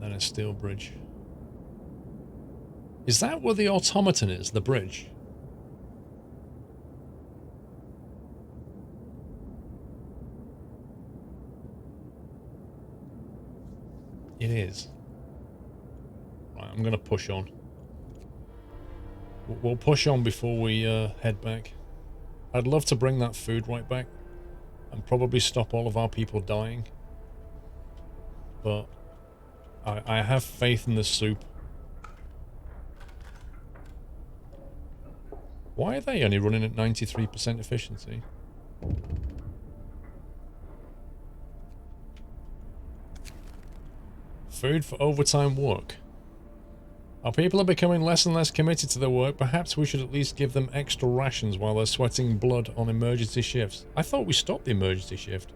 And then a steel bridge. Is that where the automaton is, the bridge? It is. Right, I'm going to push on. We'll push on before we head back. I'd love to bring that food right back and probably stop all of our people dying. But I have faith in the soup. Why are they only running at 93% efficiency? Food for overtime work. Our people are becoming less and less committed to their work. Perhaps we should at least give them extra rations while they're sweating blood on emergency shifts. I thought we stopped the emergency shift.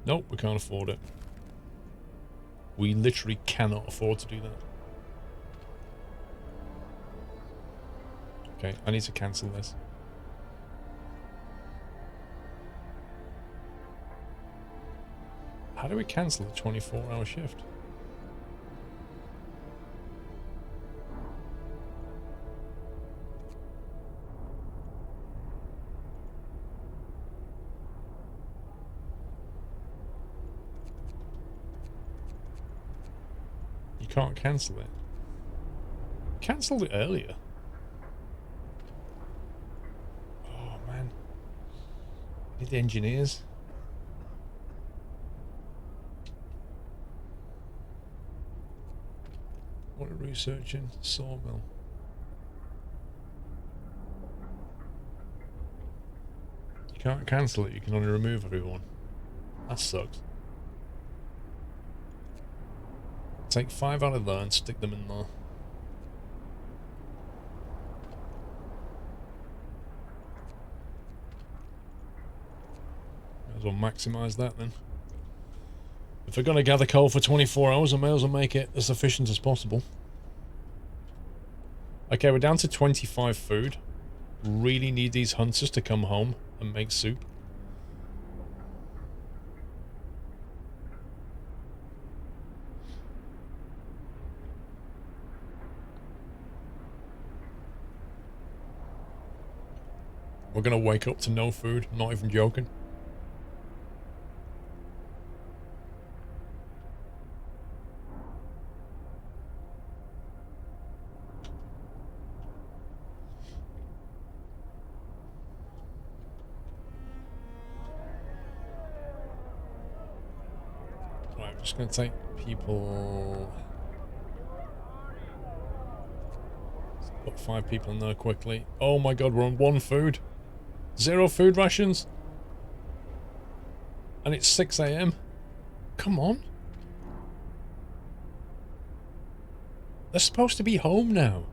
Nope, we can't afford it. We literally cannot afford to do that. Okay, I need to cancel this. How do we cancel the 24-hour shift? You can't cancel it. Cancelled it earlier. Oh man. Need the engineers. What are researching? Sawmill. You can't cancel it, you can only remove everyone. That sucks. Take 5 out of there and stick them in there. Might as well maximise that then. If we're going to gather coal for 24 hours, I may as well make it as efficient as possible. Okay, we're down to 25 food. Really need these hunters to come home and make soup. We're going to wake up to no food, not even joking. Right, I'm just going to take people... Let's put 5 people in there quickly. Oh my god, we're on 1 food. 0 food rations. And it's 6 AM. Come on. They're supposed to be home now.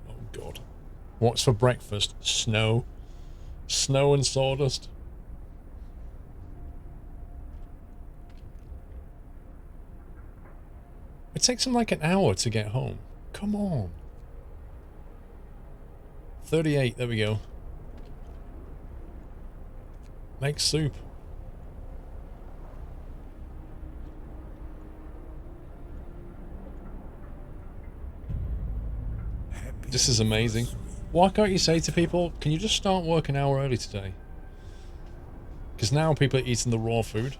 Oh god. What's for breakfast? Snow. Snow and sawdust. It takes them like an hour to get home. Come on. 38, there we go. Make soup. This is amazing. Why can't you say to people, can you just start work an hour early today? Because now people are eating the raw food.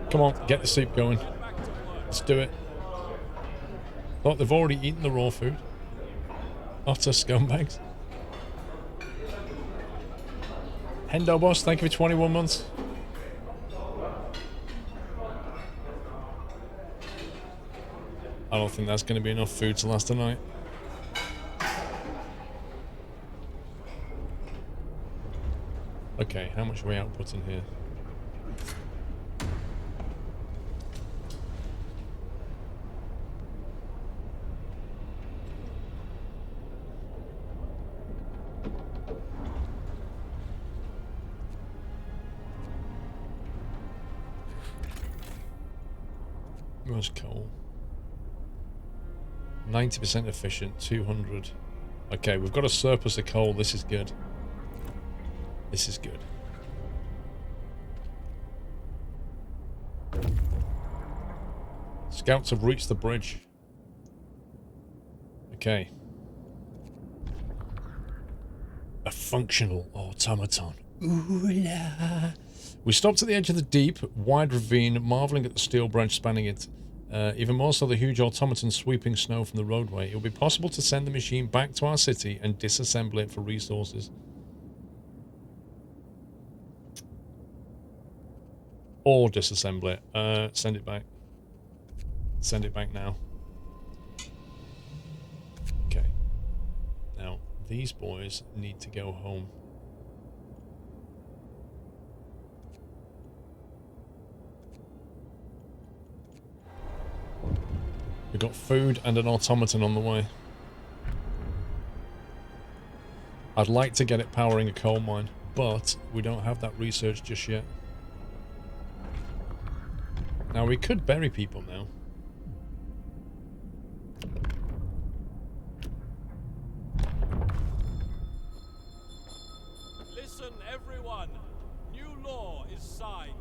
Come on, get the soup going. Let's do it. Thought they've already eaten the raw food. Utter scumbags. Hendo Boss, thank you for 21 months. I don't think that's going to be enough food to last a night. Okay, how much are we outputting here? Where's coal? 90% efficient, 200. Okay, we've got a surplus of coal. This is good. This is good. Scouts have reached the bridge. Okay. A functional automaton. Ooh la. We stopped at the edge of the deep, wide ravine, marveling at the steel branch spanning it. Even more so the huge automaton sweeping snow from the roadway. It will be possible to send the machine back to our city and disassemble it for resources. Or disassemble it. Send it back. Send it back now. Okay. Now, these boys need to go home. We've got food and an automaton on the way. I'd like to get it powering a coal mine, but we don't have that research just yet. Now, we could bury people now. Listen, everyone. New law is signed.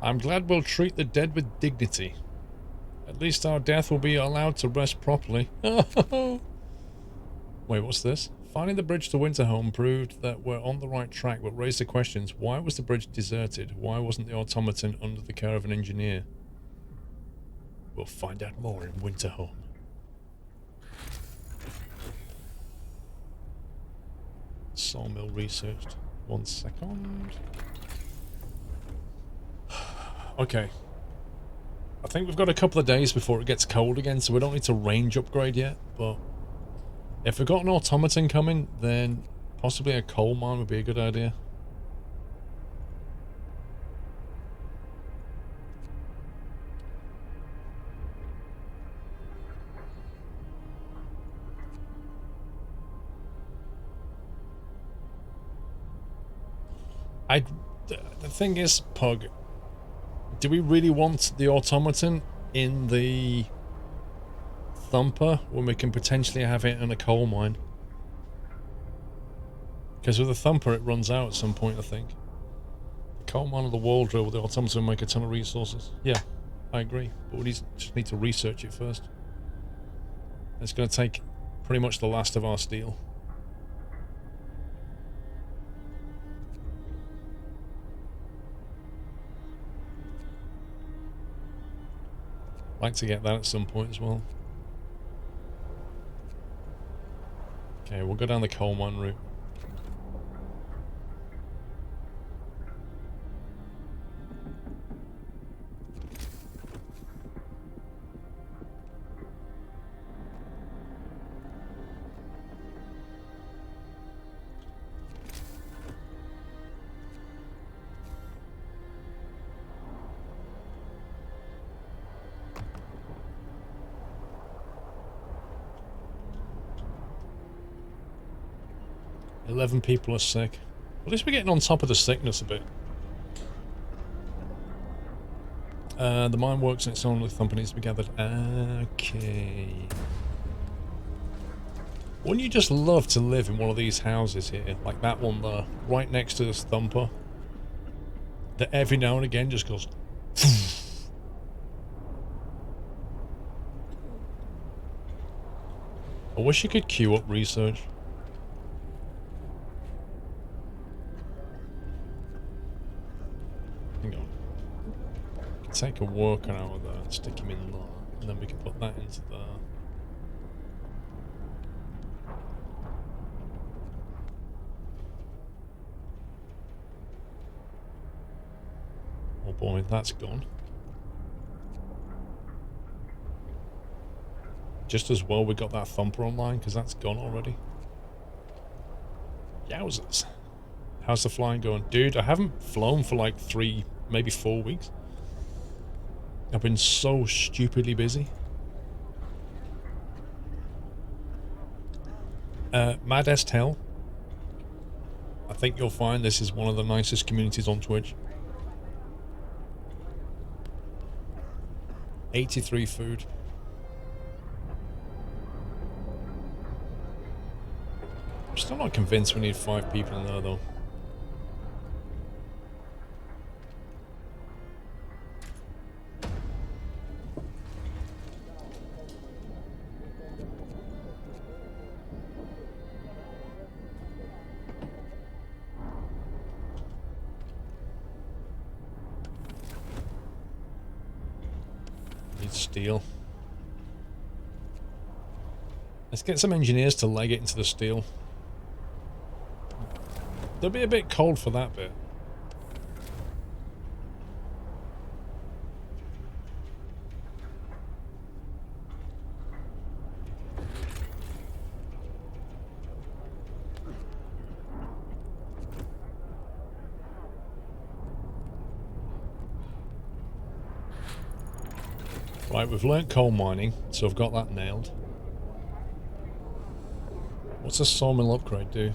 I'm glad we'll treat the dead with dignity. At least our death will be allowed to rest properly. Wait, what's this? Finding the bridge to Winterhome proved that we're on the right track, but raised the questions. Why was the bridge deserted? Why wasn't the automaton under the care of an engineer? We'll find out more in Winterhome. Sawmill researched. 1 second. Okay. I think we've got a couple of days before it gets cold again, so we don't need to range upgrade yet, but if we've got an automaton coming, then possibly a coal mine would be a good idea. The thing is, Pug, do we really want the automaton in the thumper when we can potentially have it in a coal mine? Because with the thumper it runs out at some point, I think. The coal mine or the wall drill with the automaton make a ton of resources. Yeah, I agree, but we just need to research it first. It's going to take pretty much the last of our steel. Like to get that at some point as well. Okay, we'll go down the coal mine route. Eleven people are sick. At least we're getting on top of the sickness a bit. The mine works on its own with companies to be gathered. Okay. Wouldn't you just love to live in one of these houses here? Like that one there, right next to this thumper. That every now and again just goes... I wish you could queue up research. Hang on. Take a worker out of there and stick him in there, and then we can put that into there. Oh boy, that's gone. Just as well we got that thumper online, because that's gone already. Yowzers. How's the flying going? Dude, I haven't flown for like 3, maybe 4 weeks. I've been so stupidly busy. Mad Estel. I think you'll find this is one of the nicest communities on Twitch. 83 food. I'm still not convinced we need 5 people in there though. steel. Let's get some engineers to leg it into the steel. They'll be a bit cold for that bit. Right, we've learnt coal mining, so I've got that nailed. What's a sawmill upgrade do?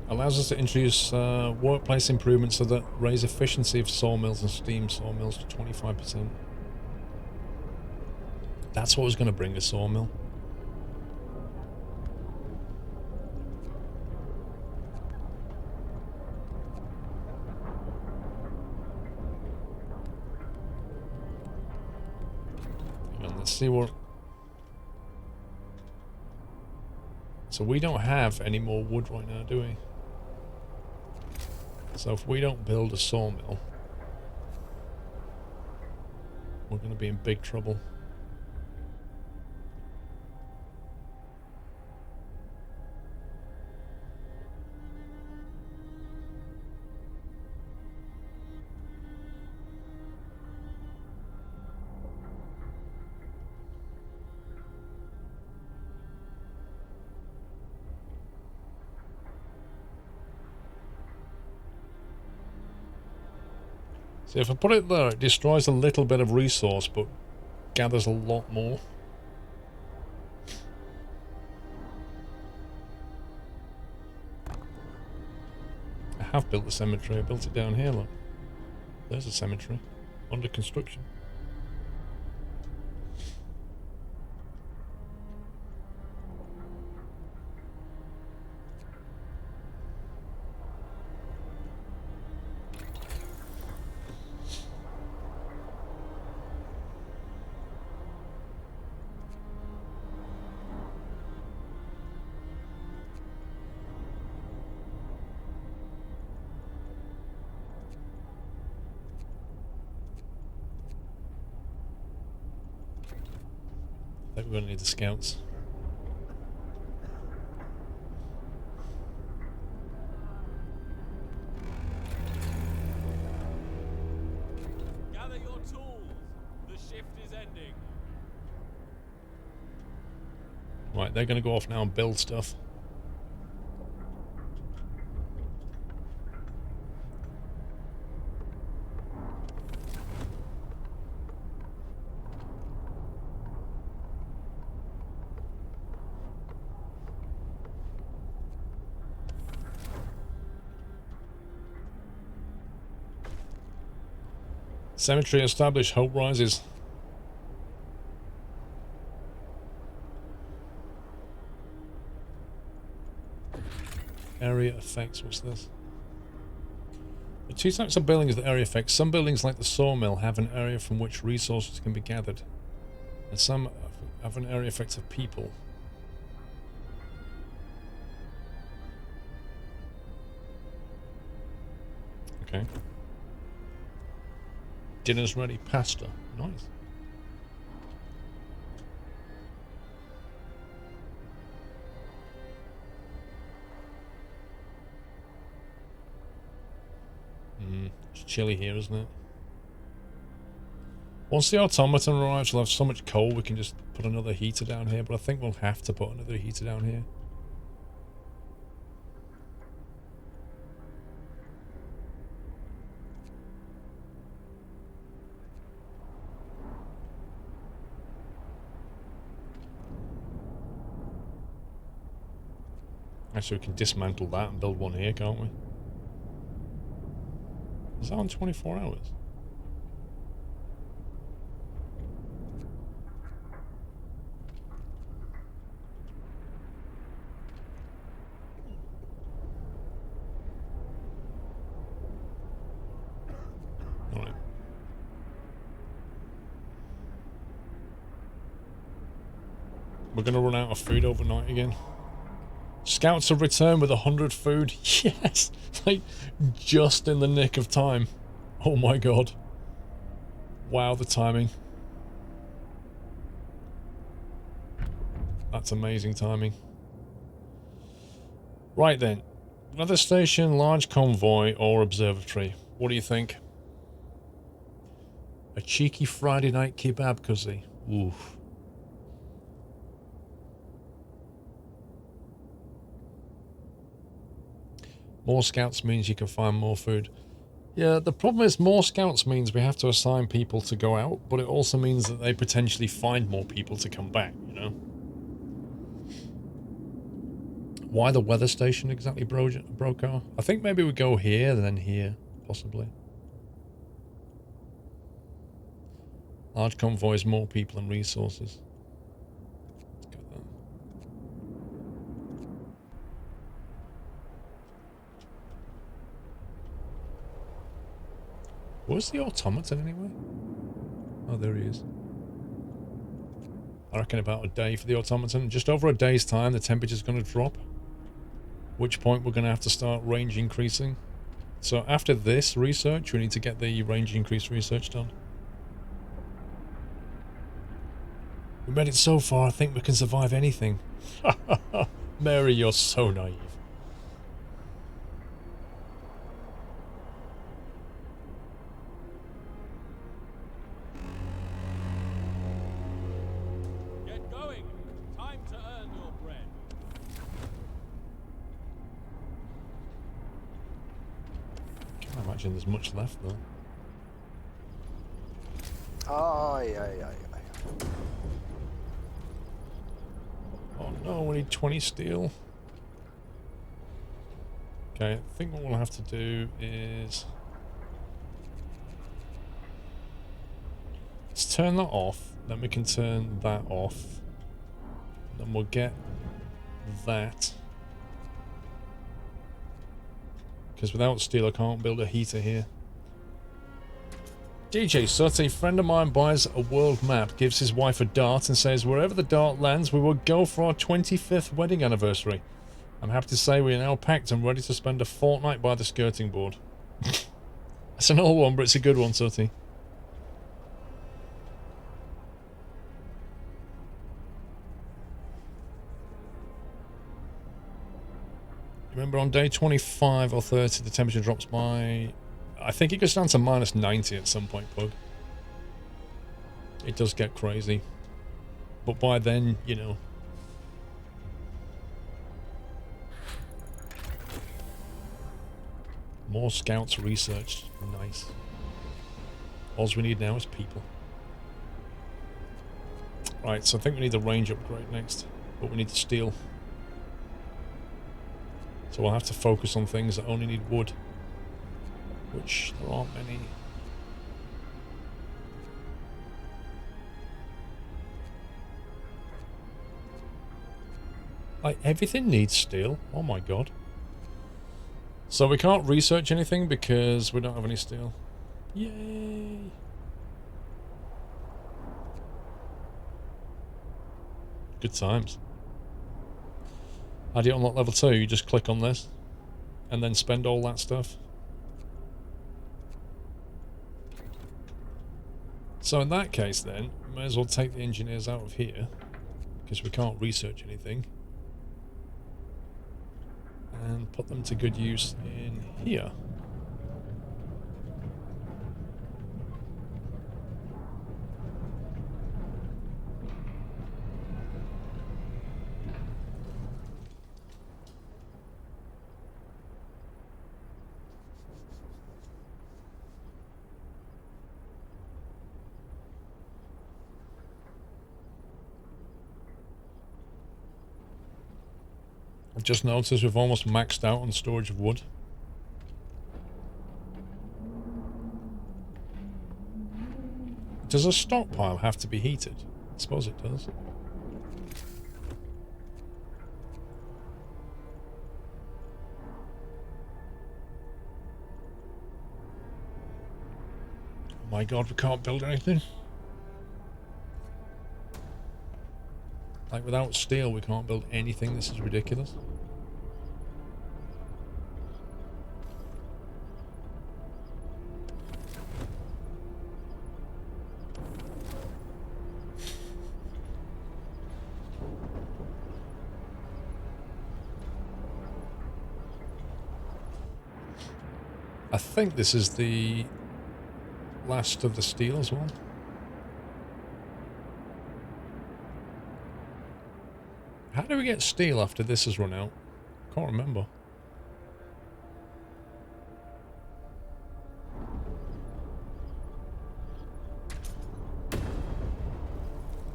Allows us to introduce workplace improvements that raise efficiency of sawmills and steam sawmills to 25%. That's what was going to bring a sawmill. Let's see what... So we don't have any more wood right now, do we? So if we don't build a sawmill, we're going to be in big trouble. So if I put it there, it destroys a little bit of resource, but gathers a lot more. I have built the cemetery. I built it down here, look. There's a cemetery. Under construction. I think we're going to need the scouts. Gather your tools. The shift is ending. Right, they're going to go off now and build stuff. Cemetery established. Hope rises. Area effects. What's this? The two types of buildings that area affects. Some buildings, like the sawmill, have an area from which resources can be gathered, and some have an area effect of people. Okay. Dinner's ready. Pasta. Nice. It's chilly here, isn't it? Once the automaton arrives, we'll have so much coal we can just put another heater down here, but I think we'll have to put another heater down here. Actually, we can dismantle that and build one here, can't we? Is that on 24 hours? Alright. We're gonna run out of food overnight again. Scouts have returned with 100 food. Yes! Like, just in the nick of time. Oh my god. Wow, the timing. That's amazing timing. Right then. Weather station, large convoy, or observatory? What do you think? A cheeky Friday night kebab, cuzzy. Oof. More scouts means you can find more food. Yeah, the problem is more scouts means we have to assign people to go out, but it also means that they potentially find more people to come back, you know? Why the weather station exactly, Brocar? I think maybe we go here, then here, possibly. Large convoys, more people and resources. Let's get that. Where's the automaton anyway? Oh, there he is. I reckon about a day for the automaton. Just over a day's time, the temperature's going to drop. At which point we're going to have to start range increasing. So after this research, we need to get the range increase research done. We made it so far, I think we can survive anything. Mary, you're so naive. Get going. Time to earn your bread. Can't imagine there's much left though. Aye, aye, aye, aye. Oh no, we need 20 steel. Okay, I think what we'll have to do is... let's turn that off, then we can turn that off. Then we'll get that. Because without steel I can't build a heater here. DJ Sut, a friend of mine buys a world map, gives his wife a dart and says wherever the dart lands we will go for our 25th wedding anniversary. I'm happy to say we are now packed and ready to spend a fortnight by the skirting board. It's an old one, but it's a good one, Sutty. Remember on day 25 or 30 the temperature drops by... I think it goes down to minus 90 at some point, Pug. It does get crazy. But by then, you know... more scouts researched. Nice. All we need now is people. Right, so I think we need the range upgrade next. But we need the steel. So we'll have to focus on things that only need wood. Which there aren't many. Like, everything needs steel. Oh my god. So we can't research anything because we don't have any steel. Yay! Good times. How do you unlock level 2? You just click on this and then spend all that stuff. So in that case then, we may as well take the engineers out of here because we can't research anything. And put them to good use in here. I've just noticed we've almost maxed out on storage of wood. Does a stockpile have to be heated? I suppose it does. Oh my god, we can't build anything. Like, without steel we can't build anything. This is ridiculous. I think this is the last of the steel as well. How do we get steel after this has run out? Can't remember.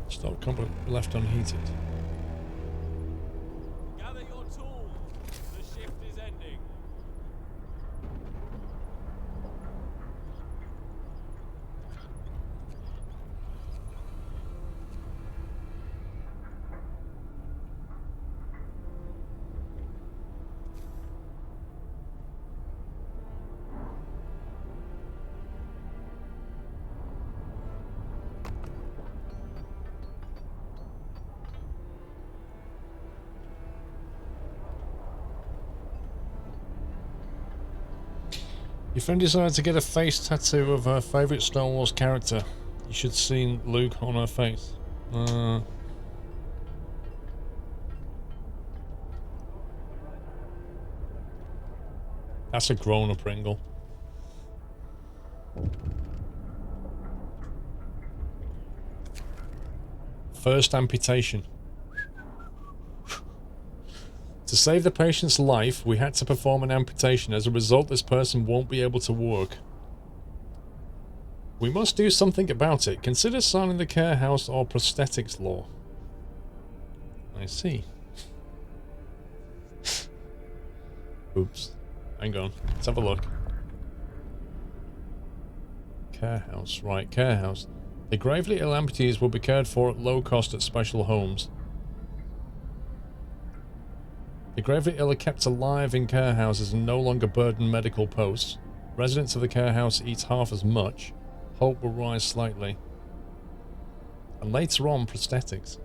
Stock cupboard left unheated. Gather your tools. The shift is ending. Your friend decided to get a face tattoo of her favourite Star Wars character. You should see Luke on her face. That's a grown-up Pringle. First amputation. To save the patient's life, we had to perform an amputation. As a result, this person won't be able to work. We must do something about it. Consider signing the care house or prosthetics law. I see. Oops. Hang on. Let's have a look. Care house. Right, care house. The gravely ill amputees will be cared for at low cost at special homes. The gravely ill are kept alive in care houses and no longer burden medical posts. Residents of the care house eat half as much. Hope will rise slightly. And later on, prosthetics.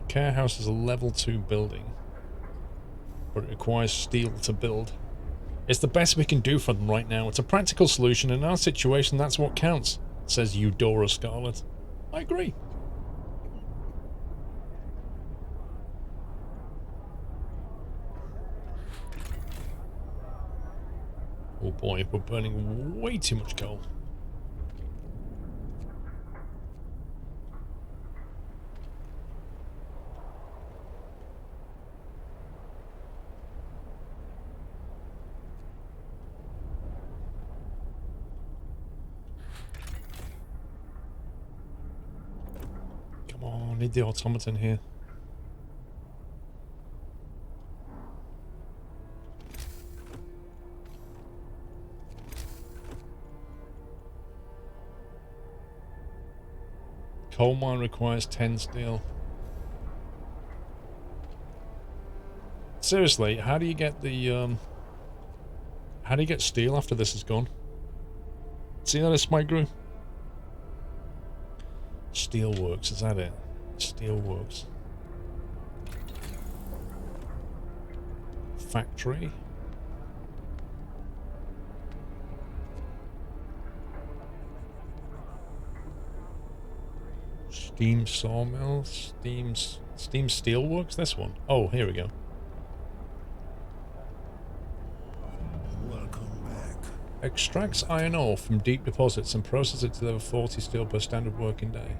Care house is a level 2 building, but it requires steel to build. It's the best we can do for them right now. It's a practical solution. In our situation, that's what counts, says Eudora Scarlet. I agree. Oh boy, we're burning way too much coal. I need the automaton here. Coal mine requires 10 steel. Seriously, how do you get the how do you get steel after this is gone? See that it's my group? Steelworks, is that it? Steelworks. Factory. Steam sawmill. Steam steelworks. This one. Oh, here we go. Welcome back. Extracts iron ore from deep deposits and processes it to level 40 steel per standard working day.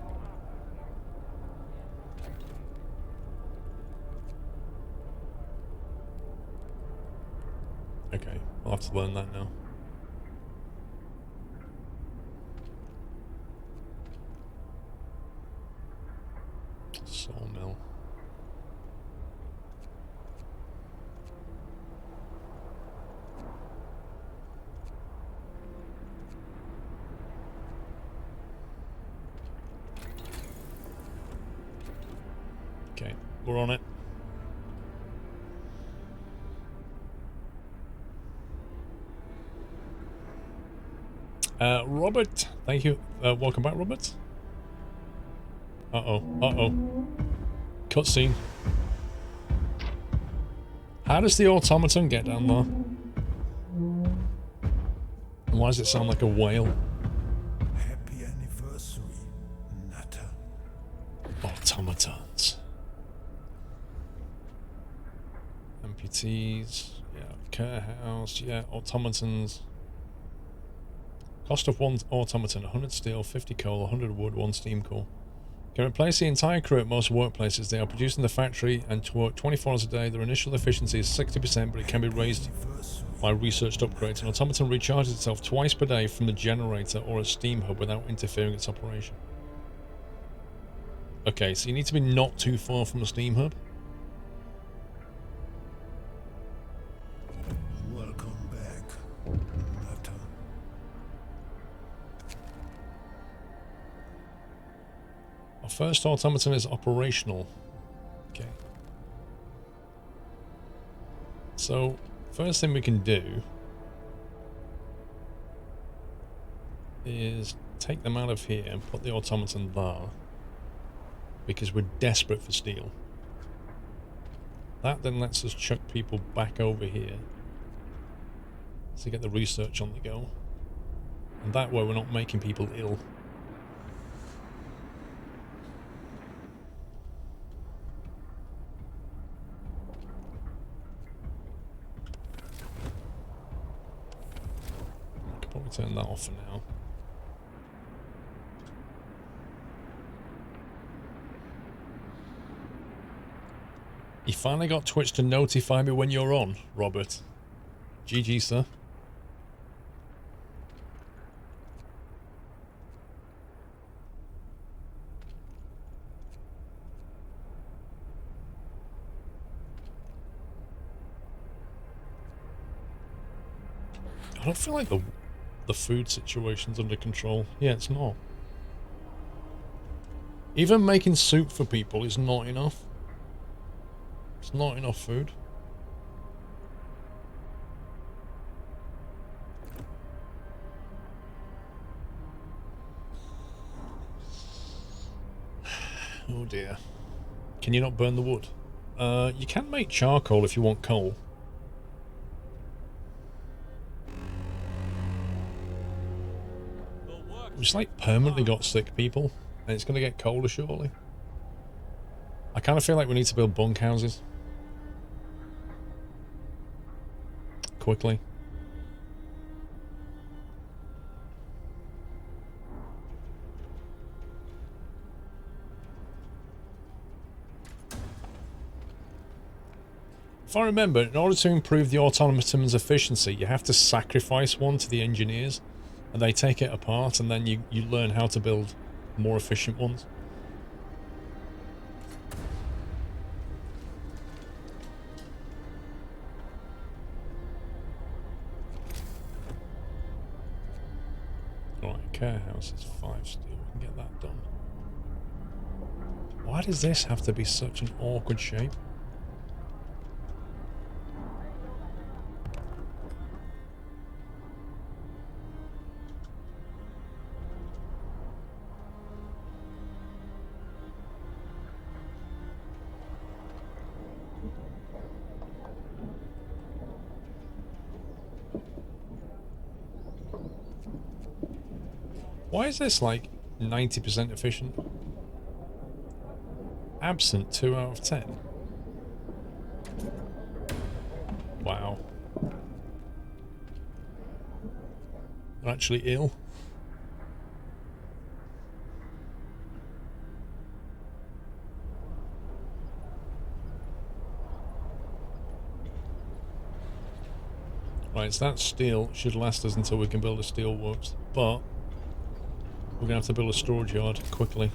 Okay, I'll have to learn that now. Sawmill. Okay, we're on it. Robert, thank you. Welcome back, Robert. Uh-oh. Uh-oh. Cutscene. How does the automaton get down there? And why does it sound like a whale? Happy anniversary, Nutter. Automatons. Amputees. Yeah. Care house. Yeah. Automatons. Cost of one automaton, 100 steel, 50 coal, 100 wood, 1 steam core. Can replace the entire crew at most workplaces. They are produced in the factory and to work 24 hours a day. Their initial efficiency is 60%, but it can be raised by researched upgrades. An automaton recharges itself twice per day from the generator or a steam hub without interfering its operation. Okay, so you need to be not too far from the steam hub. Welcome back, Nutter. Our first automaton is operational. Okay. So, first thing we can do is take them out of here and put the automaton there, because we're desperate for steel. That then lets us chuck people back over here to get the research on the go. And that way we're not making people ill. I could probably turn that off for now. You finally got Twitch to notify me when you're on, Robert. GG, sir. I don't feel like the food situation's under control. Yeah, it's not. Even making soup for people is not enough. It's not enough food. Oh dear. Can you not burn the wood? You can make charcoal if you want coal. We just like permanently got sick people, and it's going to get colder shortly. I kind of feel like we need to build bunkhouses. Quickly. If I remember, in order to improve the automaton's efficiency, you have to sacrifice one to the engineers, and they take it apart, and then you learn how to build more efficient ones. Right, care house is 5 steel. We can get that done. Why does this have to be such an awkward shape? Why is this like 90% efficient? Absent 2 out of 10. Wow. They're actually ill. Right, so that steel should last us until we can build a steel works, but we're going to have to build a storage yard quickly.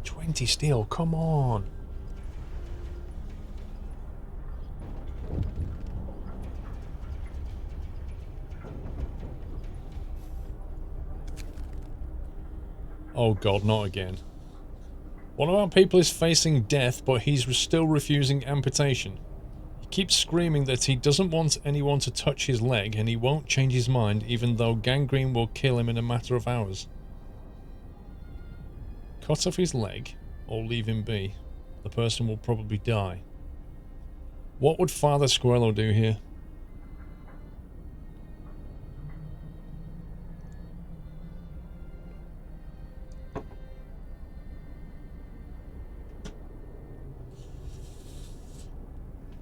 20 steel, come on! Oh god, not again. One of our people is facing death, but he's still refusing amputation. He keeps screaming that he doesn't want anyone to touch his leg, and he won't change his mind even though gangrene will kill him in a matter of hours. Cut off his leg or leave him be. The person will probably die. What would Father Squirrel do here?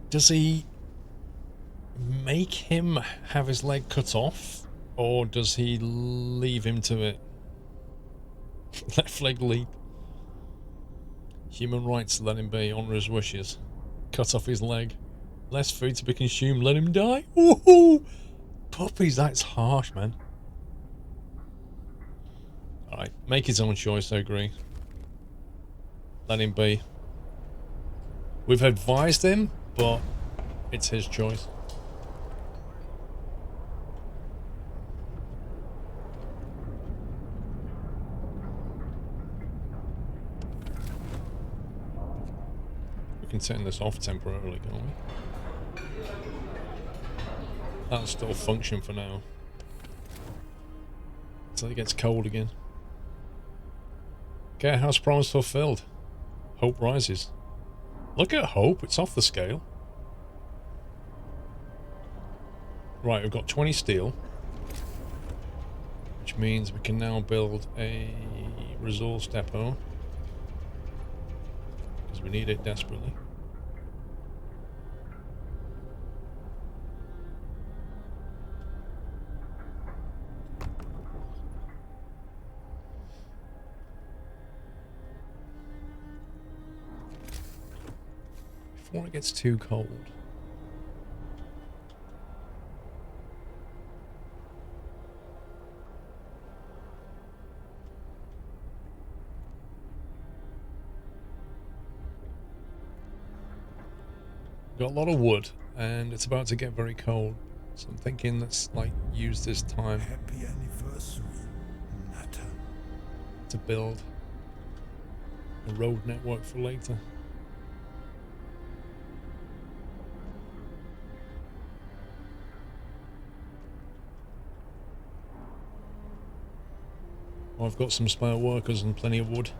Does he make him have his leg cut off, or does he leave him to it? Left leg leap. Human rights, let him be. Honour his wishes. Cut off his leg. Less food to be consumed, let him die. Woohoo! Puppies, that's harsh, man. Alright, make his own choice, I agree. Let him be. We've advised him, but it's his choice. We can turn this off temporarily, can't we? That'll still function for now. Until it gets cold again. Gatehouse promise fulfilled. Hope rises. Look at hope, it's off the scale. Right, we've got 20 steel. Which means we can now build a resource depot. Because we need it desperately. Before it gets too cold. Got a lot of wood, and it's about to get very cold, so I'm thinking let's like use this time Happy anniversary, Natter. to build a road network for later. I've got some spare workers and plenty of wood.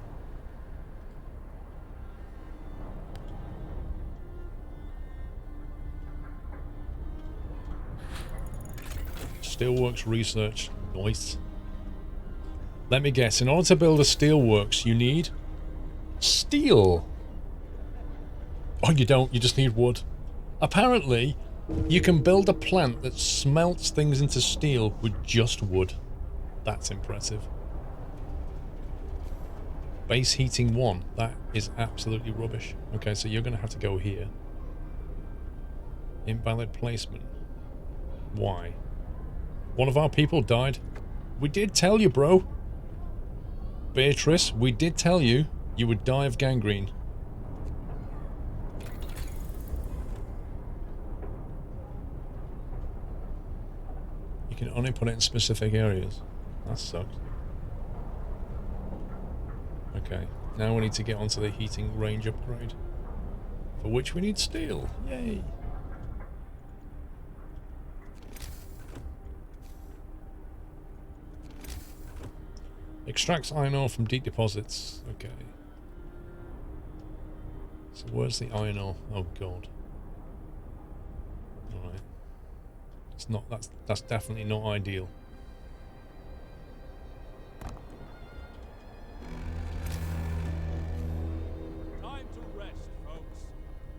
Steelworks research. Nice. Let me guess, in order to build a steelworks, you need steel. Oh, you don't. You just need wood. Apparently, you can build a plant that smelts things into steel with just wood. That's impressive. Base heating 1. That is absolutely rubbish. Okay, so you're going to have to go here. Invalid placement. Why? One of our people died. We did tell you, bro. Beatrice, we did tell you you would die of gangrene. You can only put it in specific areas. That sucks. Okay, now we need to get onto the heating range upgrade. For which we need steel. Yay! Extracts iron ore from deep deposits. Okay. So where's the iron ore? Oh god. Alright. It's not that's definitely not ideal. Time to rest, folks.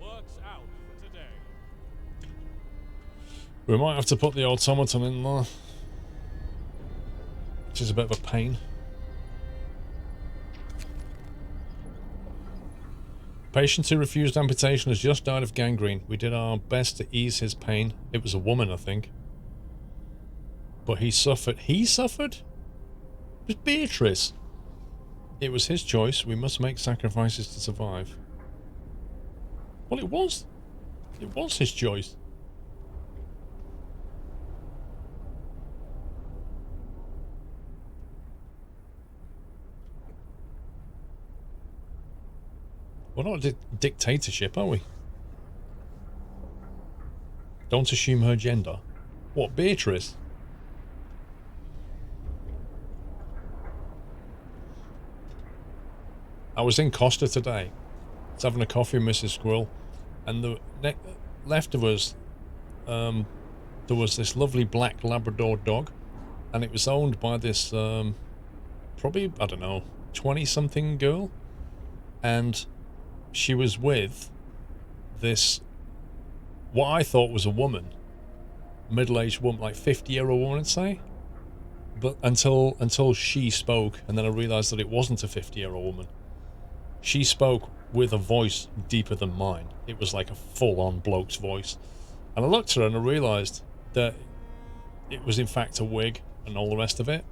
Work's out for today. We might have to put the automaton in there. Which is a bit of a pain. Patient who refused amputation has just died of gangrene. We did our best to ease his pain. It was a woman, I think. But he suffered. He suffered? It was Beatrice. It was his choice. We must make sacrifices to survive. Well, it was. It was his choice. We're not a dictatorship, are we? Don't assume her gender. What, Beatrice? I was in Costa today. I was having a coffee with Mrs. Squirrel, and the left of us, there was this lovely black Labrador dog, and it was owned by this, probably, I don't know, 20-something girl, and she was with this, what I thought was a woman, middle-aged woman, like 50-year-old woman, I'd say. But until she spoke, and then I realised that it wasn't a 50-year-old woman. She spoke with a voice deeper than mine. It was like a full-on bloke's voice. And I looked at her and I realised that it was in fact a wig and all the rest of it.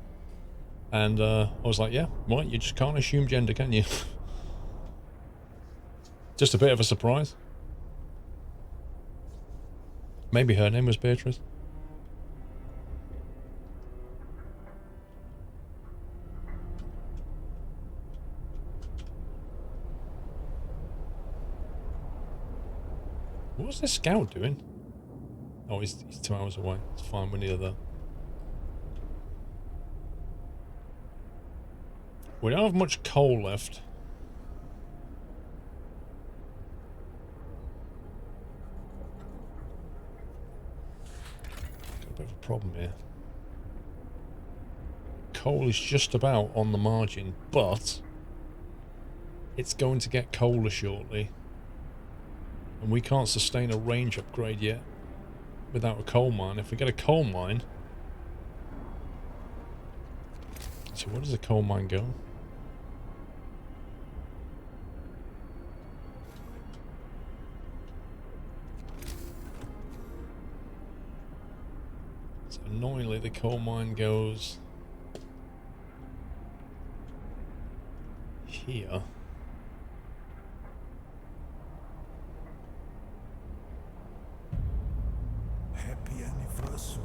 And I was like, yeah, well, you just can't assume gender, can you? Just a bit of a surprise. Maybe her name was Beatrice. What's this scout doing? Oh, he's 2 hours away. It's fine, we're near there. We don't have much coal left. Got a bit of a problem here. Coal is just about on the margin, but it's going to get colder shortly. And we can't sustain a range upgrade yet without a coal mine. If we get a coal mine... So where does a coal mine go? So annoyingly the coal mine goes... here. Happy anniversary,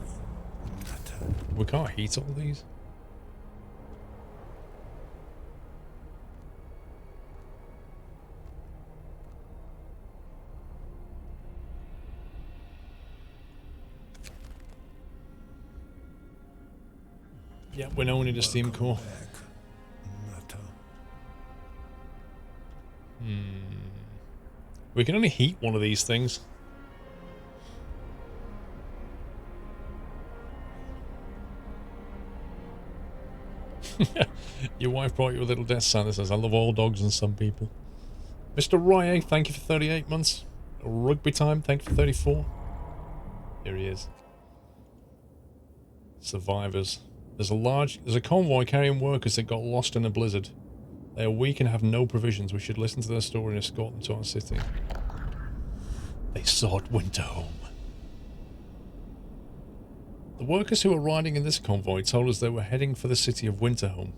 Natter. We can't heat all these. Yeah, we only need a steam core. We can only heat one of these things. Your wife brought you a little death sign that says, I love all dogs and some people. Mr. Roye, thank you for 38 months. Rugby Time, thank you for 34. Here he is. Survivors. There's a convoy carrying workers that got lost in a blizzard. They are weak and have no provisions. We should listen to their story and escort them to our city. They sought Winterhome. The workers who were riding in this convoy told us they were heading for the city of Winterhome.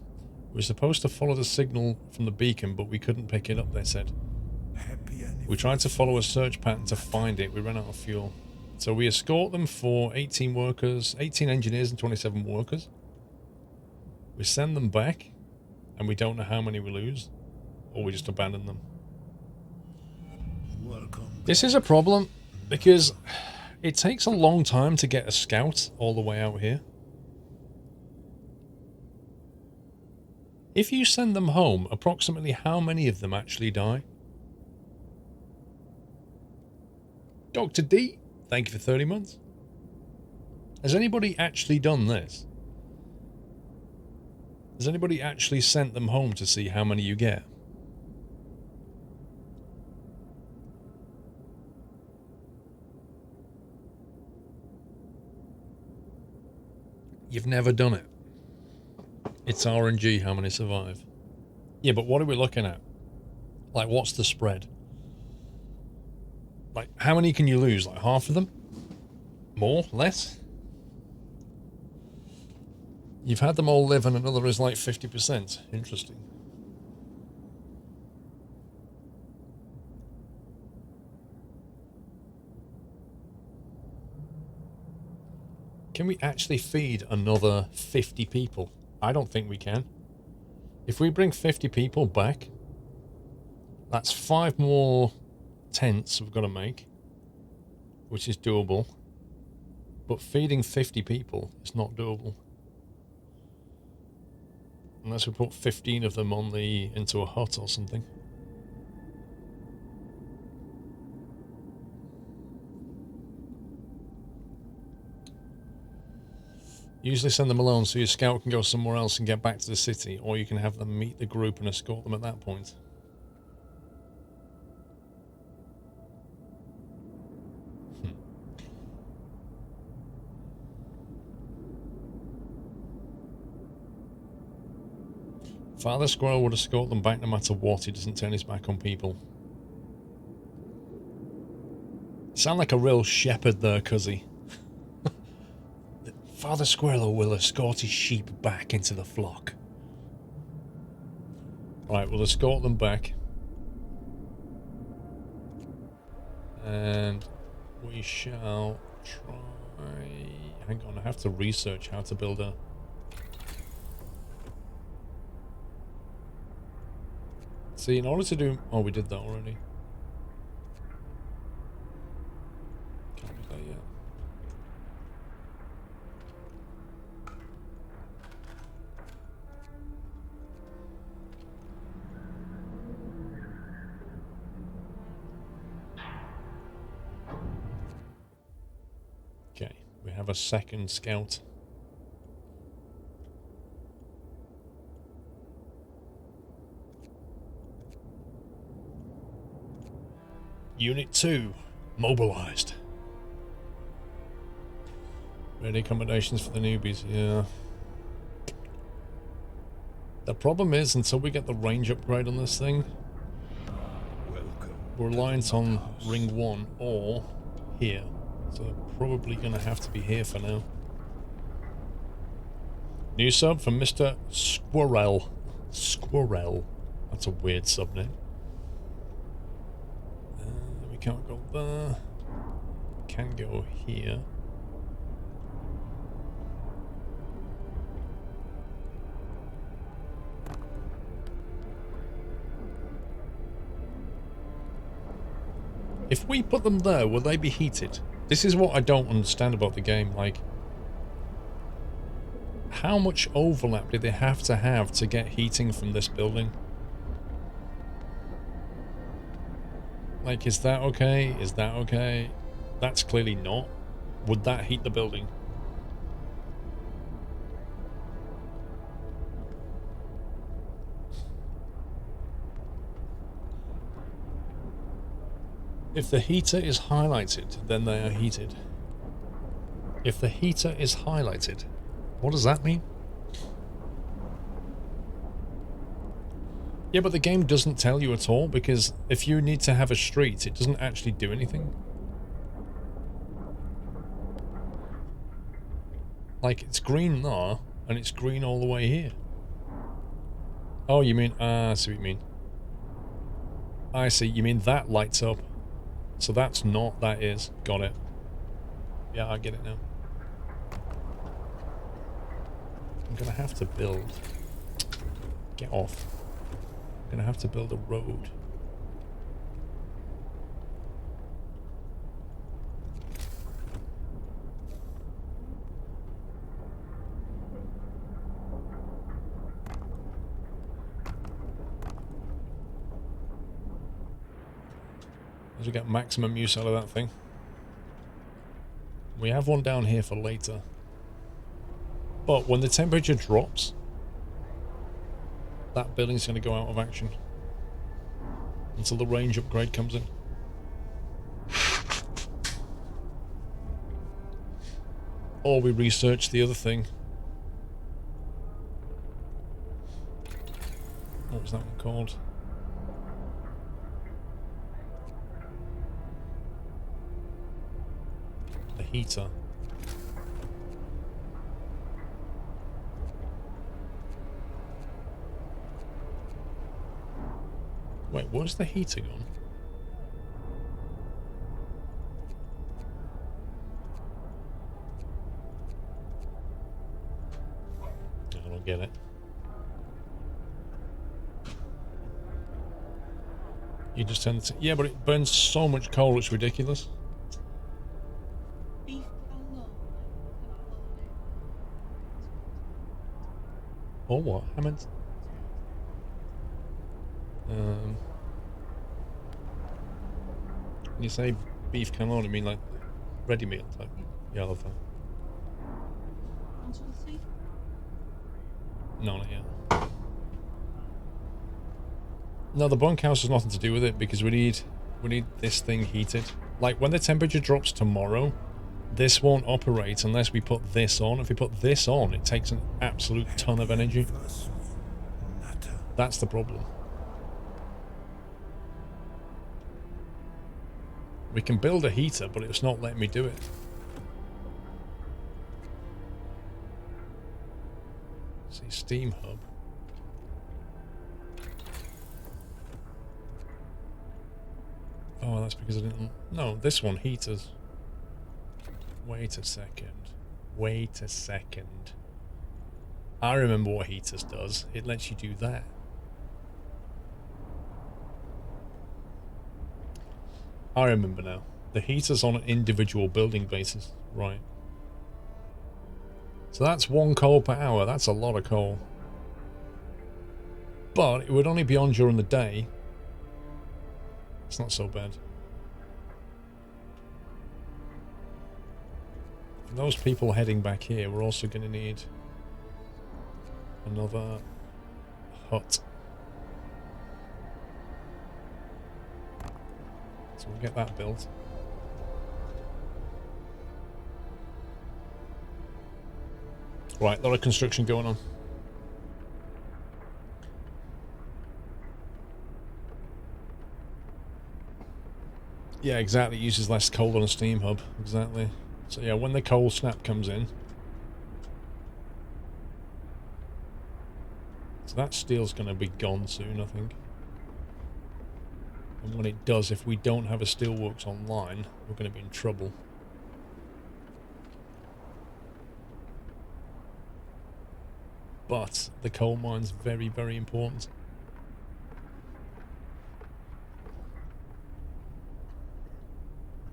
We were supposed to follow the signal from the beacon, but we couldn't pick it up, they said. We tried to follow a search pattern to find it. We ran out of fuel. So we escort them for 18 workers, 18 engineers and 27 workers. We send them back, and we don't know how many we lose, or we just abandon them. This is a problem, because it takes a long time to get a scout all the way out here. If you send them home, approximately how many of them actually die? Dr. D, thank you for 30 months. Has anybody actually done this? Has anybody actually sent them home to see how many you get? You've never done it. It's RNG how many survive. Yeah, but what are we looking at? Like, what's the spread? Like, how many can you lose? Like, half of them? More? Less? You've had them all live and another is like 50%. Interesting. Can we actually feed another 50 people? I don't think we can. If we bring 50 people back, that's 5 more tents we've got to make, which is doable. But feeding 50 people is not doable. Unless we put 15 of them on the into a hut or something. Usually send them alone so your scout can go somewhere else and get back to the city, or you can have them meet the group and escort them at that point. Father Squirrel would escort them back no matter what. He doesn't turn his back on people. Sound like a real shepherd there, cuzzy. Father Squirrel will escort his sheep back into the flock. Right, we'll escort them back. And we shall try... Hang on, I have to research how to build a... See, in order to do... Oh, we did that already. Can't do that yet. Okay, we have a second scout. Unit 2, mobilized. Ready accommodations for the newbies, yeah. The problem is, until we get the range upgrade on this thing, we're reliant on ring 1 or here. So we're probably going to have to be here for now. New sub from Mr. Squirrel. Squirrel. That's a weird sub name. We can't go there. Can go here. If we put them there, will they be heated? This is what I don't understand about the game. Like, how much overlap do they have to get heating from this building? Like, is that okay? Is that okay? That's clearly not. Would that heat the building? If the heater is highlighted, then they are heated. If the heater is highlighted, what does that mean? Yeah, but the game doesn't tell you at all, because if you need to have a street, it doesn't actually do anything. Like, it's green there, and it's green all the way here. Oh, you mean... I see what you mean. I see, you mean that lights up. So that's not, that is. Got it. Yeah, I get it now. I'm gonna have to build... Get off. I'm gonna have to build a road. As we get maximum use out of that thing. We have one down here for later. But when the temperature drops, that building's going to go out of action until the range upgrade comes in. Or we research the other thing. What was that one called? The heater. Wait, where's the heater gone? I don't get it. You just tend to... Yeah, but it burns so much coal, it's ridiculous. Or what? Hammond? When you say beef cannelloni, you mean like ready meal type? Yeah, I love that. No, not yet. No, the bunkhouse has nothing to do with it because we need this thing heated. Like when the temperature drops tomorrow, this won't operate unless we put this on. If we put this on, it takes an absolute ton of energy. That's the problem. We can build a heater, but it's not letting me do it. See, steam hub. Oh, that's because I didn't... No, this one, heaters. Wait a second. Wait a second. I remember what heaters does. It lets you do that. I remember now. The heater's on an individual building basis. Right. So that's 1 coal per hour. That's a lot of coal. But it would only be on during the day. It's not so bad. For those people heading back here, we're also going to need another hut. So we'll get that built. Right, a lot of construction going on. Yeah, exactly. It uses less coal than a steam hub. Exactly. So yeah, when the cold snap comes in... So that steel's going to be gone soon, I think. And when it does, if we don't have a steelworks online, we're going to be in trouble. But the coal mine's very, very important.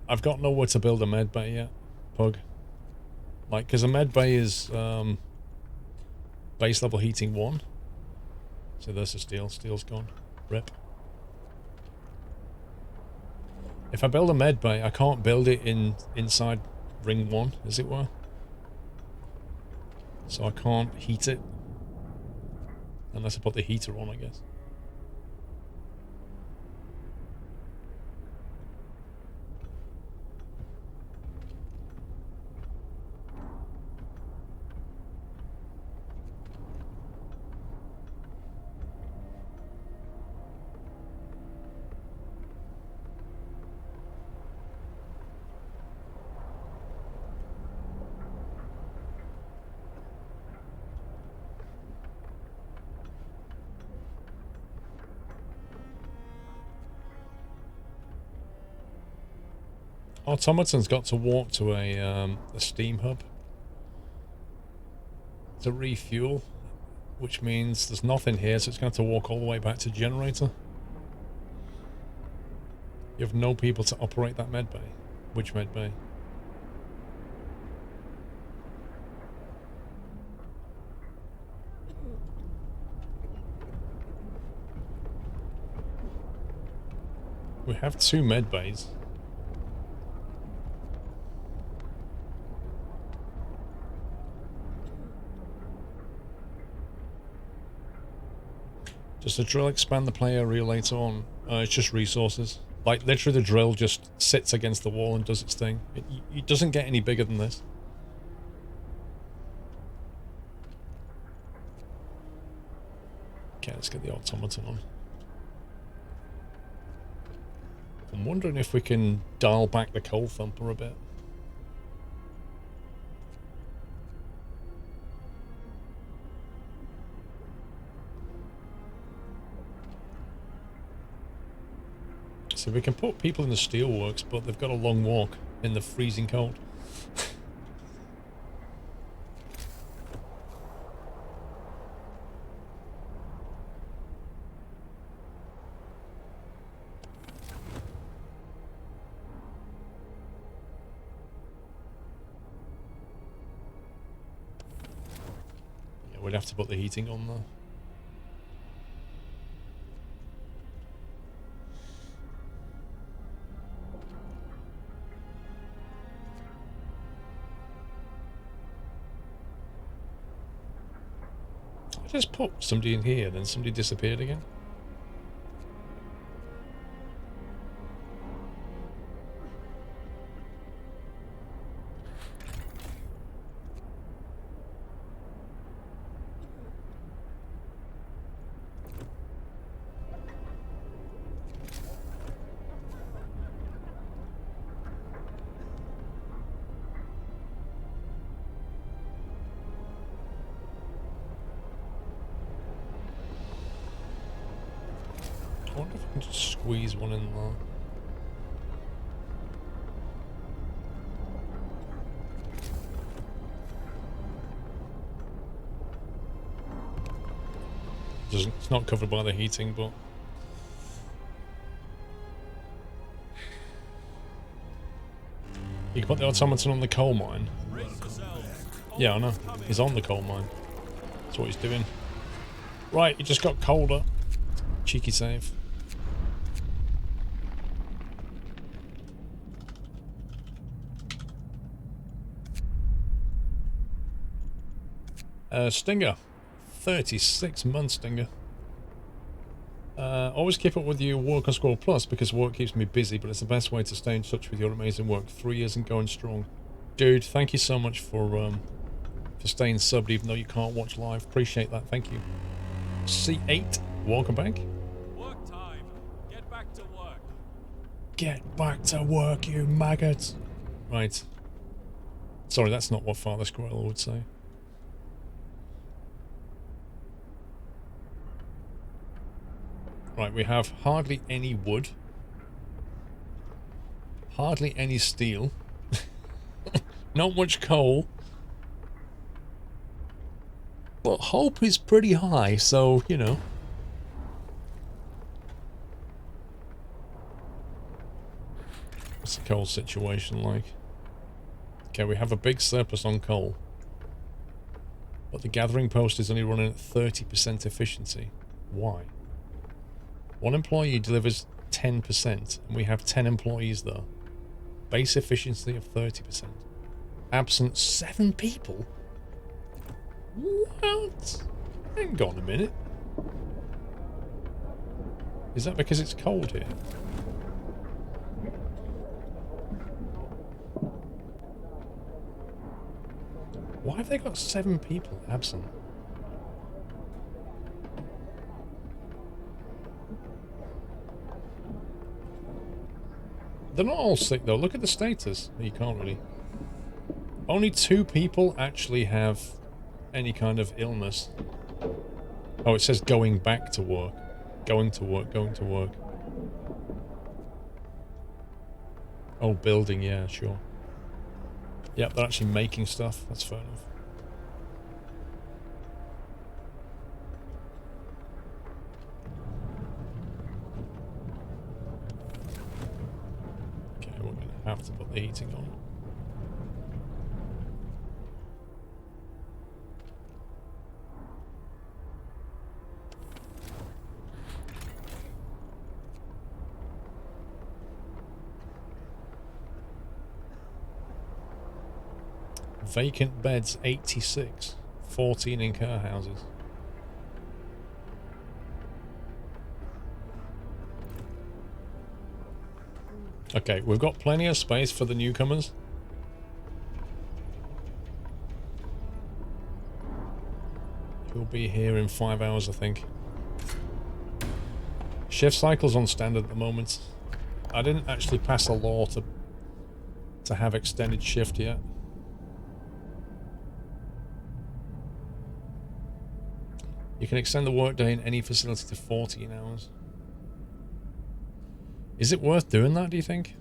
I've got nowhere to build a med bay yet, Pug. Like, because a med bay is base level heating 1. So there's the steel. Steel's gone. Rip. If I build a med bay, I can't build it inside ring 1, as it were. So I can't heat it. Unless I put the heater on, I guess. Automaton's got to walk to a steam hub to refuel, which means there's nothing here, so it's going to have to walk all the way back to generator. You have no people to operate that med bay. Which med bay? We have 2 med bays. Does the drill expand the play area later on? It's just resources. Like, literally the drill just sits against the wall and does its thing. It doesn't get any bigger than this. Okay, let's get the automaton on. I'm wondering if we can dial back the coal thumper a bit. So we can put people in the steelworks, but they've got a long walk in the freezing cold. Yeah, We'd have to put the heating on though. I just put somebody in here, then somebody disappeared again. I wonder if I can just squeeze one in there. It's not covered by the heating, but you can put the automaton on the coal mine. Yeah, I know. He's on the coal mine. That's what he's doing. Right, he just got colder. Cheeky save. Stinger. 36-month Stinger. Always keep up with your work on SquirrelPlus because work keeps me busy, but it's the best way to stay in touch with your amazing work. 3 years and going strong. Dude, thank you so much for staying subbed even though you can't watch live. Appreciate that, thank you. C8, welcome back. Work time. Get back to work. Get back to work, you maggots. Right. Sorry, that's not what Father Squirrel would say. Right, we have hardly any wood. Hardly any steel. Not much coal. But hope is pretty high, so, you know. What's the coal situation like? Okay, we have a big surplus on coal. But the gathering post is only running at 30% efficiency. Why? One employee delivers 10%, and we have 10 employees there. Base efficiency of 30%. Absent 7 people? What? Hang on a minute. Is that because it's cold here? Why have they got 7 people absent? They're not all sick though. Look at the status. You can't really. Only 2 people actually have any kind of illness. Oh, it says going back to work. Going to work, going to work. Oh, building, yeah, sure. Yep, they're actually making stuff. That's fair enough. Okay, we're going to have to put the heating on. Vacant beds 86, 14 in care houses. Okay, we've got plenty of space for the newcomers. You'll be here in 5 hours, I think. Shift cycle's on standard at the moment. I didn't actually pass a law to have extended shift yet. You can extend the workday in any facility to 14 hours. Is it worth doing that, do you think?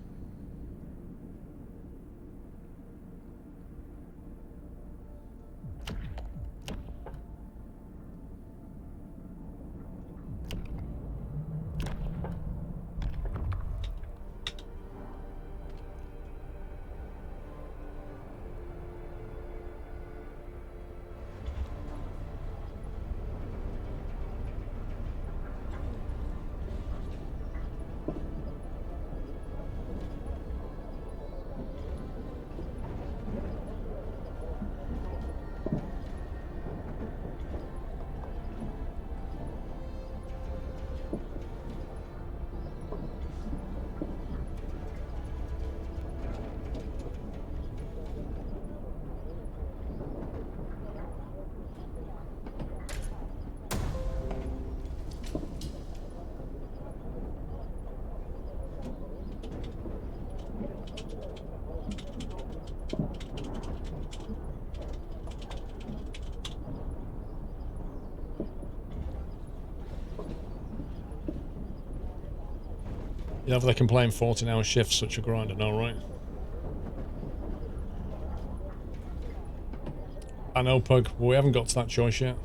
You know, if they can play in 14-hour shifts, such a grinder, no, right? I know, Pug, but we haven't got to that choice yet.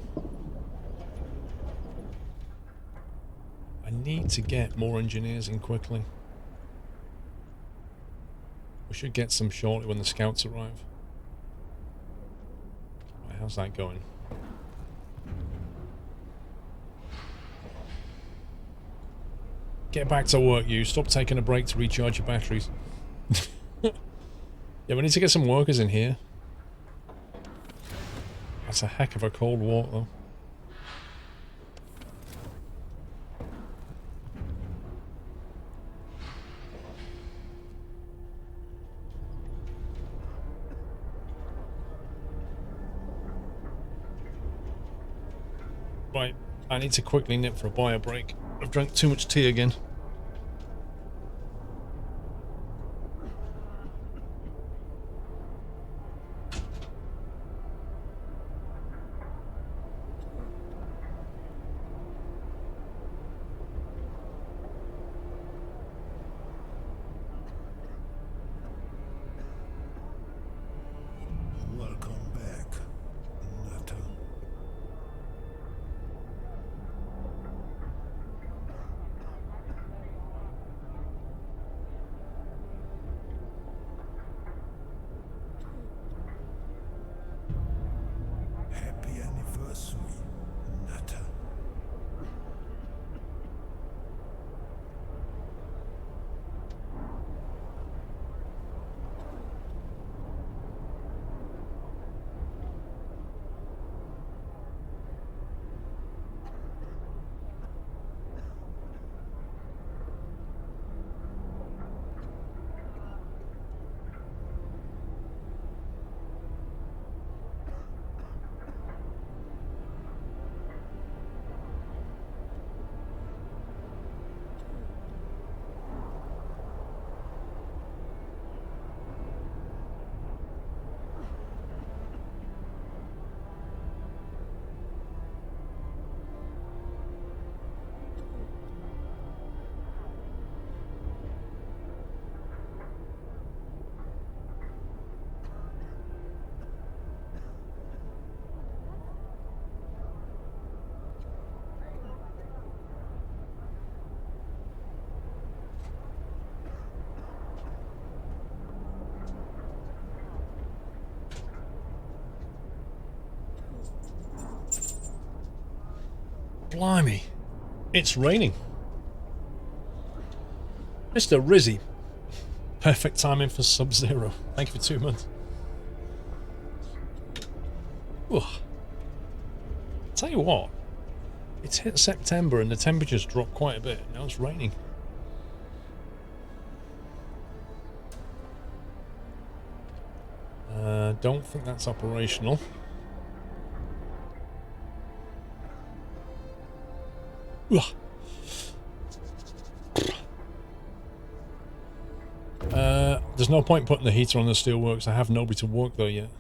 I need to get more engineers in quickly. We should get some shortly when the scouts arrive. Right, how's that going? Get back to work, you. Stop taking a break to recharge your batteries. Yeah, we need to get some workers in here. That's a heck of a cold walk, though. Right, I need to quickly nip for a bio break. I've drank too much tea again. Welcome back, Nutter. Happy anniversary, Nutter. Blimey. It's raining. Mr. Rizzy. Perfect timing for Sub-Zero. Thank you for 2 months. Ugh. Tell you what. It's hit September and the temperature's dropped quite a bit. Now it's raining. Don't think that's operational. Ugh. There's no point putting the heater on the steelworks. I have nobody to work there yet.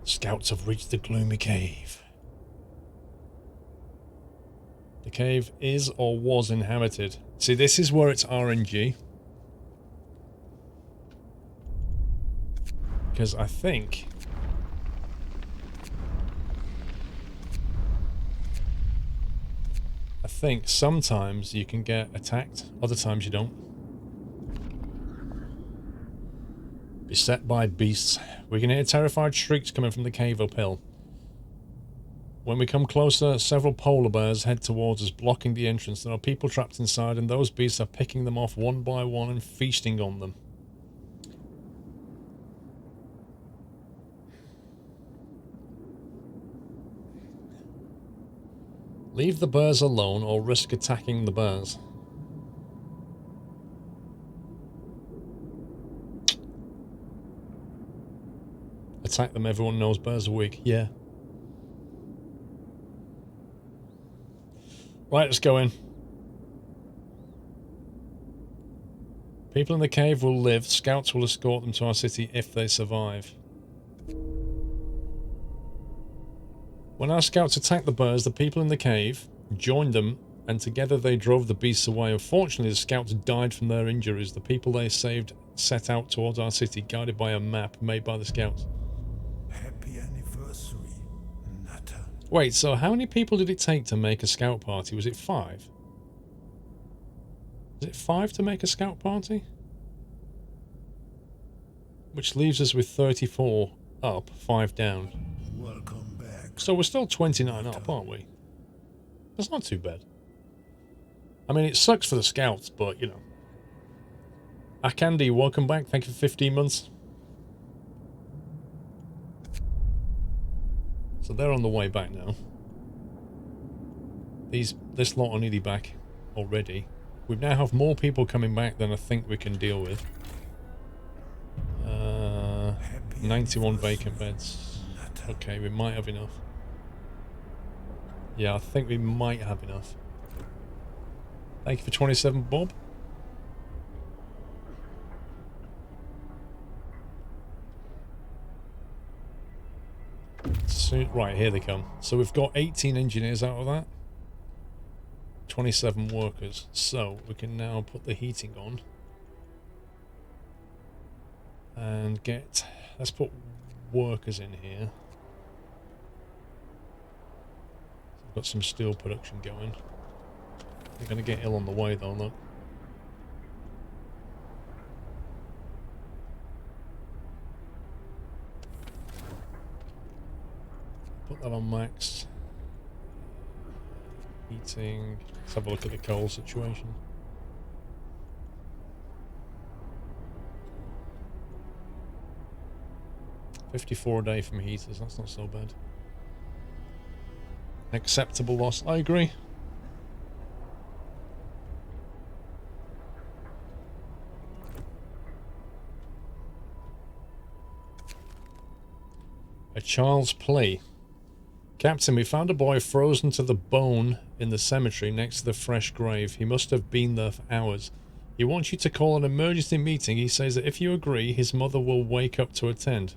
Scouts have reached the gloomy cave. The cave is or was inhabited. See, this is where it's RNG. Because I think... sometimes you can get attacked, other times you don't. Beset by beasts. We can hear terrified shrieks coming from the cave uphill. When we come closer, several polar bears head towards us, blocking the entrance. There are people trapped inside, and those beasts are picking them off one by one and feasting on them. Leave the bears alone or risk attacking the bears. Attack them, everyone knows bears are weak. Yeah. Right, let's go in. People in the cave will live. Scouts will escort them to our city if they survive. When our scouts attack the bears, the people in the cave join them and together they drove the beasts away. Unfortunately, the scouts died from their injuries. The people they saved set out towards our city, guided by a map made by the scouts. Happy anniversary, Nutter. Wait, so how many people did it take to make a scout party? Was it 5? Was it 5 to make a scout party? Which leaves us with 34 up, 5 down. Welcome back. So we're still 29 up, aren't we? That's not too bad. I mean, it sucks for the scouts, but, you know. Akandi, welcome back. Thank you for 15 months. So they're on the way back now. This lot are nearly back already. We now have more people coming back than I think we can deal with. 91 vacant beds. Okay, we might have enough. Yeah, I think we might have enough. Thank you for 27, Bob. So, right, here they come. So we've got 18 engineers out of that. 27 workers. So we can now put the heating on. And get... Let's put workers in here. We've got some steel production going. They're going to get ill on the way though, look. Put that on max. Heating. Let's have a look at the coal situation. $54 a day from heaters, that's not so bad. Acceptable loss, I agree. A child's play. Captain, we found a boy frozen to the bone in the cemetery next to the fresh grave. He must have been there for hours. He wants you to call an emergency meeting. He says that if you agree, his mother will wake up to attend.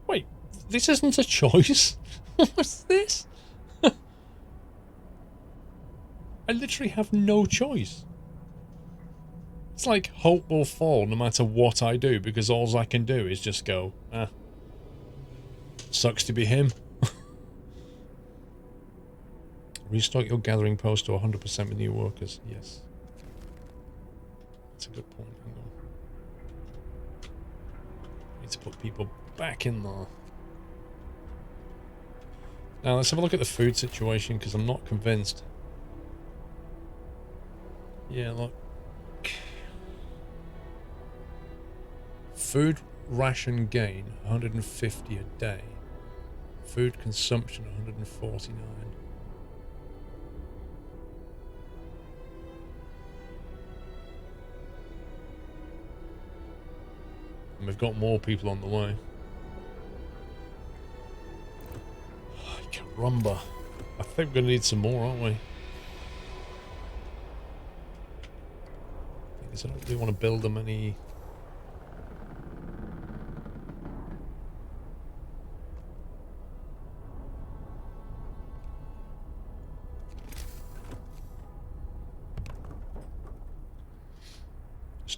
Wait, this isn't a choice? What's this? I literally have no choice. It's like hope will fall no matter what I do, because all I can do is just go, sucks to be him. Restart your gathering post to 100% with new workers. Yes. That's a good point. Hang on. Need to put people back in there. Now let's have a look at the food situation, because I'm not convinced. Yeah, look. Food ration gain 150 a day. Food consumption 149. And we've got more people on the way. Caramba. I think we're going to need some more, aren't we? I don't really want to build them any...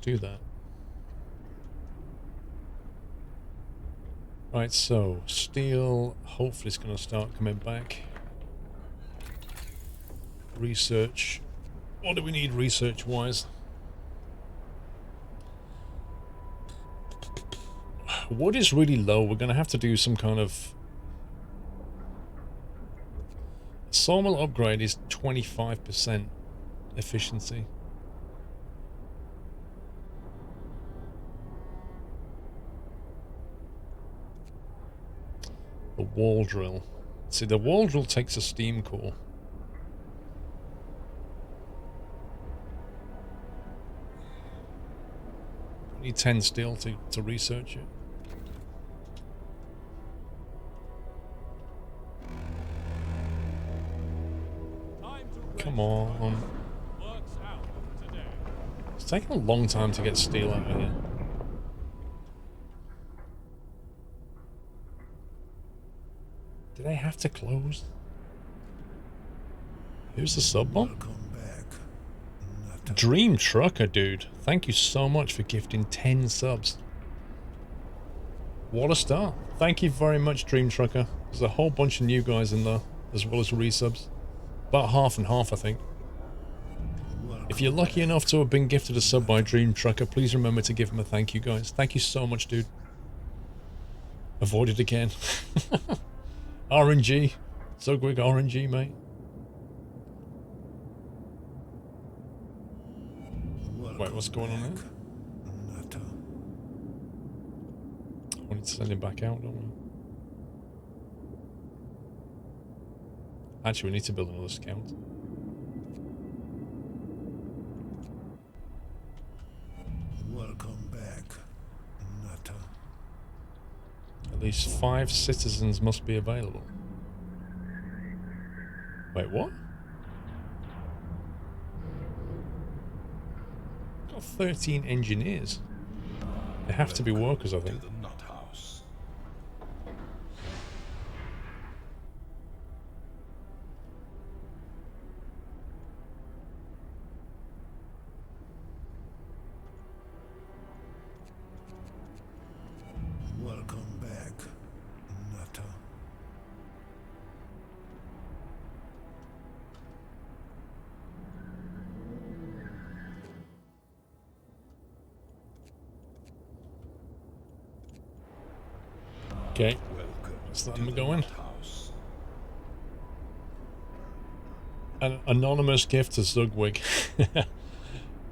do that. Right, so steel hopefully is going to start coming back. Research. What do we need research wise? Wood is really low. We're going to have to do some kind of... Sawmill upgrade is 25% efficiency. The wall drill. See, the wall drill takes a steam core. We need 10 steel to research it. Come on. It's taking a long time to get steel out of here. Do they have to close? Who's the sub bot? Welcome back, Nutter. Dream Trucker, dude. Thank you so much for gifting 10 subs. What a start. Thank you very much, Dream Trucker. There's a whole bunch of new guys in there, as well as resubs. About half and half, I think. If you're lucky enough to have been gifted a sub by Dream Trucker, please remember to give him a thank you, guys. Thank you so much, dude. Avoid it again. RNG. Zugwig RNG, mate. Wait, what's going on there? Nutter. I wanted to send him back out, don't we? Actually, we need to build another scout. Welcome back, Nutter. At least 5 citizens must be available. Wait, what? Got 13 engineers. They have to be workers, I think. To the nut house. Welcome back, Nutter. Okay, Welcome let's let to them the go in. nut house. An anonymous gift to Zugwig.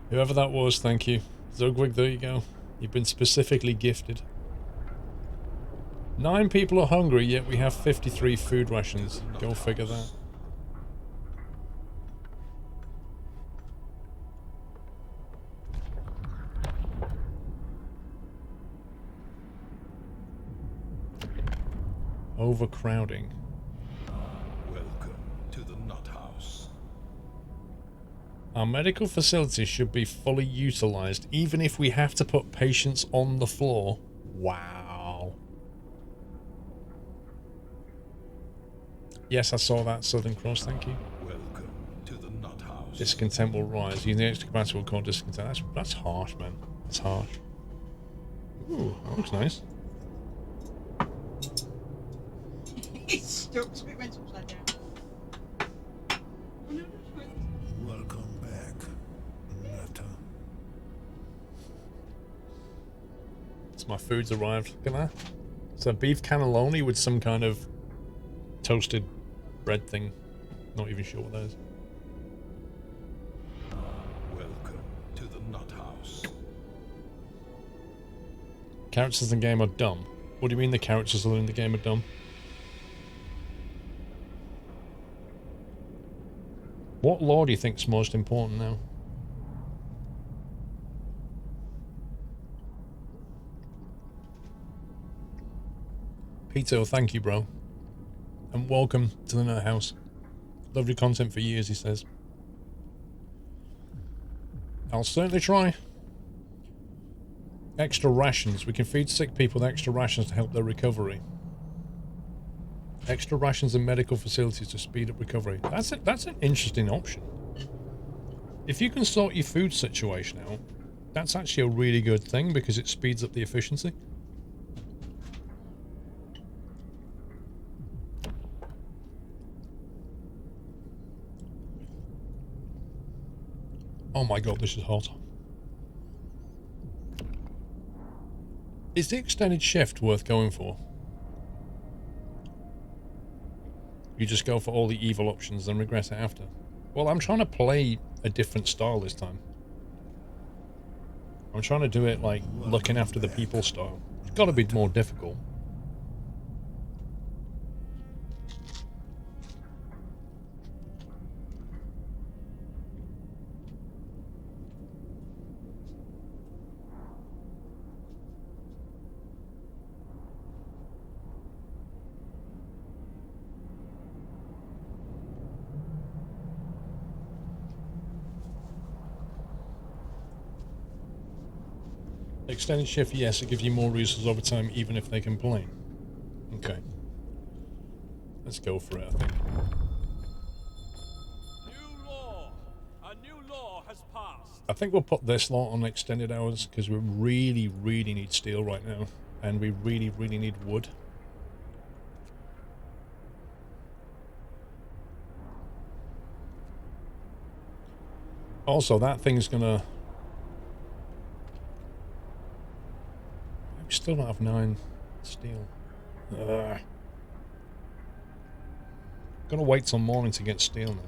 Whoever that was, thank you. Zugwig, there you go. You've been specifically gifted. 9 people are hungry, yet we have 53 food rations. Go figure that. Overcrowding. Welcome to the nut house. Our medical facilities should be fully utilized, even if we have to put patients on the floor. Wow. Yes, I saw that, Southern Cross, thank you. Welcome to the nut house. Discontent will rise. Using the extra capacity will cause discontent. That's harsh, man. That's harsh. Ooh, that looks nice. It's stuck to it, went upside down. Oh no, no, no. Welcome back, Nutter. So my food's arrived. Look at that. It's a beef cannelloni with some kind of toasted bread thing. Not even sure what that is. Welcome to the nut house. Characters in the game are dumb. What do you mean the characters in the game are dumb? What law do you think's most important now? Peter, thank you, bro. And welcome to the Nut House. Lovely content for years, he says. I'll certainly try. Extra rations. We can feed sick people with extra rations to help their recovery. Extra rations in medical facilities to speed up recovery. That's an interesting option. If you can sort your food situation out, that's actually a really good thing because it speeds up the efficiency. Oh my god, this is hot. Is the extended shift worth going for? You just go for all the evil options and regret it after. Well, I'm trying to play a different style this time. I'm trying to do it like looking after the people style. It's got to be more difficult. Extended shift, yes, it gives you more resources over time, even if they complain. Okay. Let's go for it, I think. New law. A new law has passed. I think we'll put this lot on extended hours because we really, really need steel right now. And we really, really need wood. Also, that thing's gonna... We still don't have 9 steel. Gonna wait till morning to get steel now.